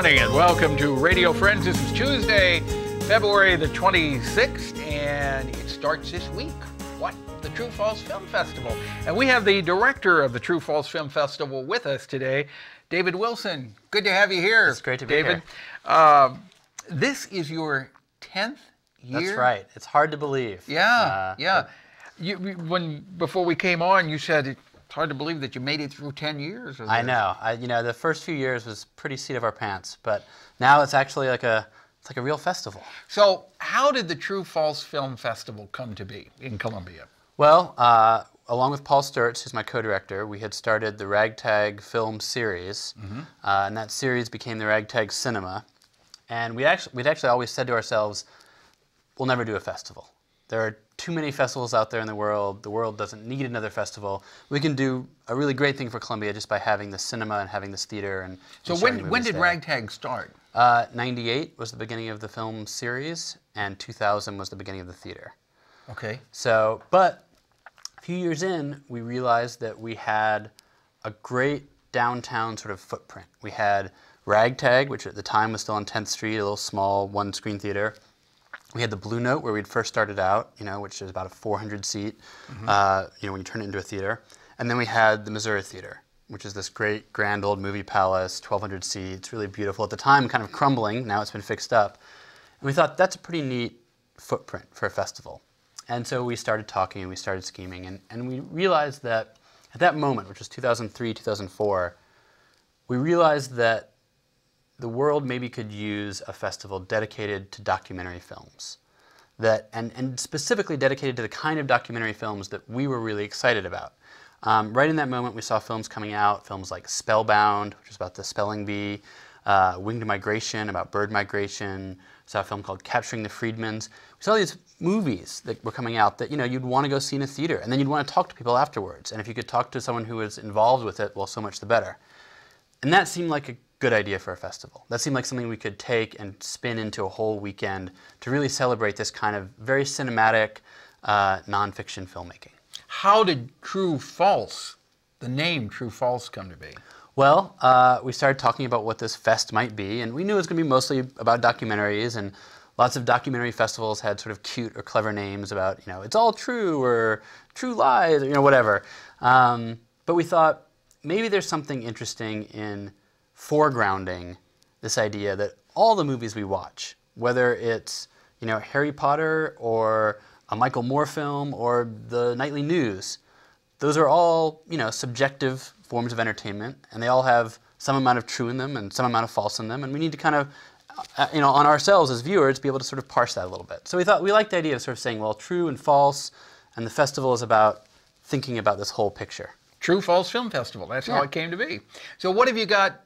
And welcome to Radio Friends. This is Tuesday, February the 26th, and it starts this week. What? The TrueFalse Film Festival. And we have the director of the TrueFalse Film Festival with us today, David Wilson. Good to have you here. It's great to be David. here. This is your 10th year? That's right. It's hard to believe. Yeah. Before we came on, you said it's hard to believe that you made it through 10 years. I know. The first few years was pretty seat of our pants, but now it's actually like a real festival. So how did the TrueFalse Film Festival come to be in Columbia? Well, along with Paul Sturtz, who's my co-director, we had started the Ragtag film series, and that series became the Ragtag Cinema. And we'd actually always said to ourselves, we'll never do a festival. There are too many festivals out there in the world. The world doesn't need another festival. We can do a really great thing for Columbia just by having the cinema and having this theater. And so when did Ragtag start? 98 was the beginning of the film series, and 2000 was the beginning of the theater. Okay. So, but a few years in, we realized that we had a great downtown sort of footprint. We had Ragtag, which at the time was still on 10th Street, a little small one-screen theater. We had the Blue Note, where we'd first started out, which is about a 400-seat, when you turn it into a theater. And then we had the Missouri Theater, which is this great, grand old movie palace, 1,200 seats, really beautiful. At the time, kind of crumbling. Now it's been fixed up. And we thought, that's a pretty neat footprint for a festival. And so we started talking and we started scheming. And we realized that at that moment, which was 2003, 2004, we realized that the world maybe could use a festival dedicated to documentary films, and specifically dedicated to the kind of documentary films that we were really excited about. Right in that moment, we saw films coming out, films like Spellbound, which is about the spelling bee, Winged Migration, about bird migration. We saw a film called Capturing the Freedmans. We saw these movies that were coming out that you'd want to go see in a theater, and then you'd want to talk to people afterwards. And if you could talk to someone who was involved with it, well, so much the better. And that seemed like a good idea for a festival. That seemed like something we could take and spin into a whole weekend to really celebrate this kind of very cinematic nonfiction filmmaking. How did TrueFalse, the name TrueFalse, come to be? Well, we started talking about what this fest might be, and we knew it was going to be mostly about documentaries, and lots of documentary festivals had sort of cute or clever names about, it's all true, or true lies, or whatever. But we thought, maybe there's something interesting in foregrounding this idea that all the movies we watch, whether it's Harry Potter or a Michael Moore film or the nightly news, those are all subjective forms of entertainment, and they all have some amount of true in them and some amount of false in them, and we need to kind of on ourselves as viewers be able to sort of parse that a little bit. So we thought we liked the idea of sort of saying, well, true and false, and the festival is about thinking about this whole picture. TrueFalse Film Festival, that's how it came to be. So what have you got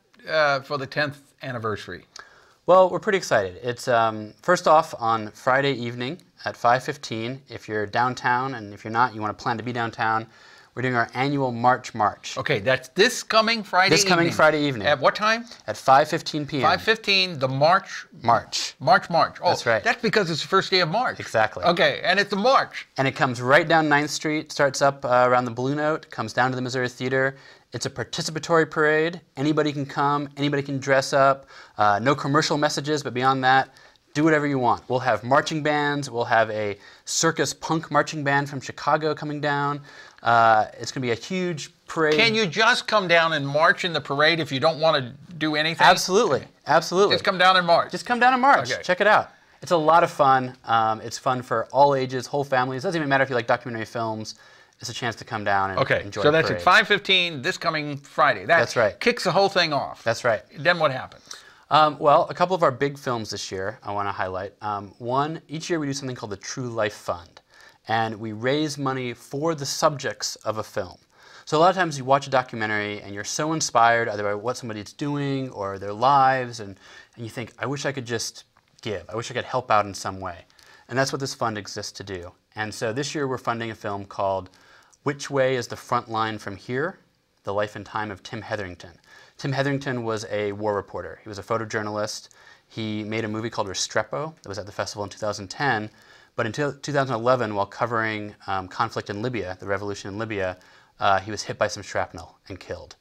for the 10th anniversary? Well, we're pretty excited. It's first off on Friday evening at 5:15. If you're downtown, and if you're not, you want to plan to be downtown, we're doing our annual March. Okay, that's this coming Friday evening. This coming Friday evening. At what time? At 5:15 p.m. 5:15, the March. March. Oh, that's right. That's because it's the first day of March. Exactly. Okay, and it's a march. And it comes right down 9th Street, starts up around the Blue Note, comes down to the Missouri Theater. It's a participatory parade. Anybody can come. Anybody can dress up. No commercial messages, but beyond that, do whatever you want. We'll have marching bands. We'll have a circus punk marching band from Chicago coming down. It's going to be a huge parade. Can you just come down and march in the parade if you don't want to do anything? Absolutely. Absolutely. Just come down and march. Just come down and march. Okay. Check it out. It's a lot of fun. It's fun for all ages, whole families. It doesn't even matter if you like documentary films. It's a chance to come down and enjoy so the that's parade. at 5:15 this coming Friday. That's right. Kicks the whole thing off. That's right. Then what happens? Well, a couple of our big films this year I want to highlight. One, each year we do something called the True Life Fund, and we raise money for the subjects of a film. So a lot of times you watch a documentary and you're so inspired either by what somebody's doing or their lives, and you think, I wish I could just give. I wish I could help out in some way. And that's what this fund exists to do. And so this year we're funding a film called Which Way is the Front Line from Here? The Life and Time of Tim Hetherington. Tim Hetherington was a war reporter. He was a photojournalist. He made a movie called Restrepo that was at the festival in 2010. But in 2011, while covering conflict in Libya, the revolution in Libya, he was hit by some shrapnel and killed.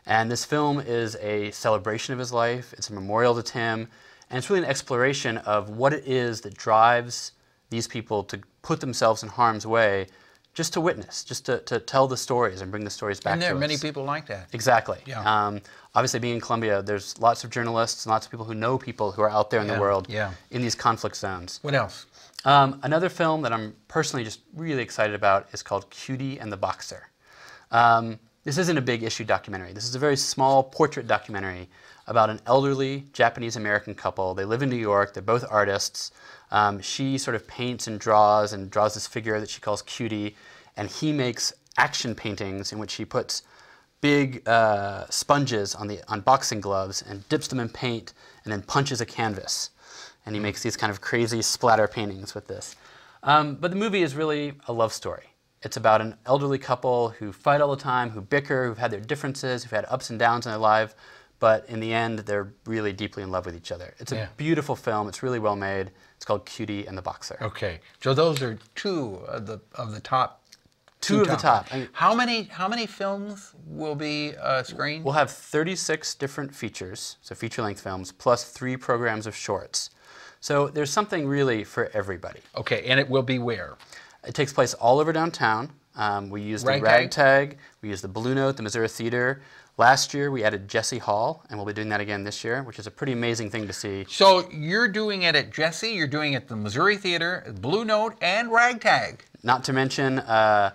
And this film is a celebration of his life. It's a memorial to Tim. And it's really an exploration of what it is that drives these people to put themselves in harm's way just to witness, just to tell the stories and bring the stories back to us. And there are many people like that. Exactly. Yeah. Obviously, being in Colombia, there's lots of journalists, lots of people who know people who are out there in the world in these conflict zones. What else? Another film that I'm personally just really excited about is called Cutie and the Boxer. This isn't a big issue documentary. This is a very small portrait documentary about an elderly Japanese-American couple. They live in New York. They're both artists. She sort of paints and draws this figure that she calls Cutie, and he makes action paintings in which he puts big sponges on boxing gloves and dips them in paint and then punches a canvas. And he makes these kind of crazy splatter paintings with this. But the movie is really a love story. It's about an elderly couple who fight all the time, who bicker, who've had their differences, who've had ups and downs in their life, but in the end, they're really deeply in love with each other. It's a beautiful film. It's really well made. It's called Cutie and the Boxer. Okay, so those are two of the top. Two of the top. I mean, how many films will be screened? We'll have 36 different features, so feature-length films, plus 3 programs of shorts. So there's something really for everybody. Okay, and it will be where? It takes place all over downtown. We use the Ragtag, we use the Blue Note, the Missouri Theater. Last year we added Jesse Hall, and we'll be doing that again this year, which is a pretty amazing thing to see. So you're doing it at Jesse, you're doing it at the Missouri Theater, Blue Note, and Ragtag. Not to mention the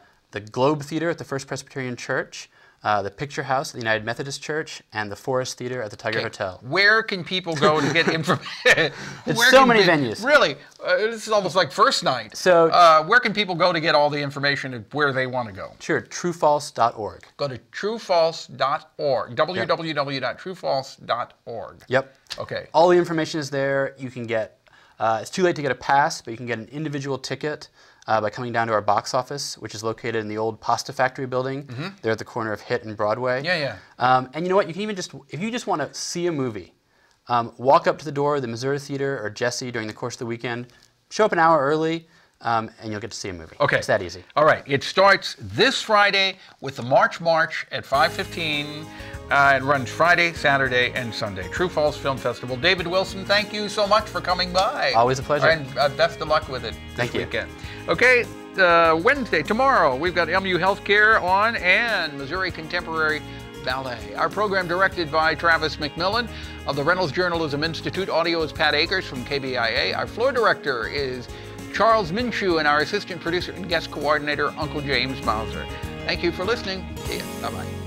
Globe Theater at the First Presbyterian Church, the Picture House at the United Methodist Church, and the Forest Theater at the Tiger Hotel. Where can people go to get information? It's so many venues. Really? This is almost like first night. So, where can people go to get all the information of where they want to go? Sure, TrueFalse.org. Go to TrueFalse.org, www.truefalse.org. Yep. Okay. All the information is there. You can get, it's too late to get a pass, but you can get an individual ticket by coming down to our box office, which is located in the old Pasta Factory building. There at the corner of Hitt and Broadway. Yeah. And you know what? You can even just, if you just want to see a movie, walk up to the door of the Missouri Theater or Jesse during the course of the weekend, show up an hour early, and you'll get to see a movie. Okay. It's that easy. All right. It starts this Friday with the March at 5:15. It runs Friday, Saturday, and Sunday. True False Film Festival. David Wilson, thank you so much for coming by. Always a pleasure. And best of luck with it this weekend. Okay, Wednesday, tomorrow, we've got MU Healthcare on and Missouri Contemporary Ballet. Our program directed by Travis McMillan of the Reynolds Journalism Institute. Audio is Pat Akers from KBIA. Our floor director is Charles Minshew, and our assistant producer and guest coordinator, Uncle James Mauser. Thank you for listening. See you. Bye-bye.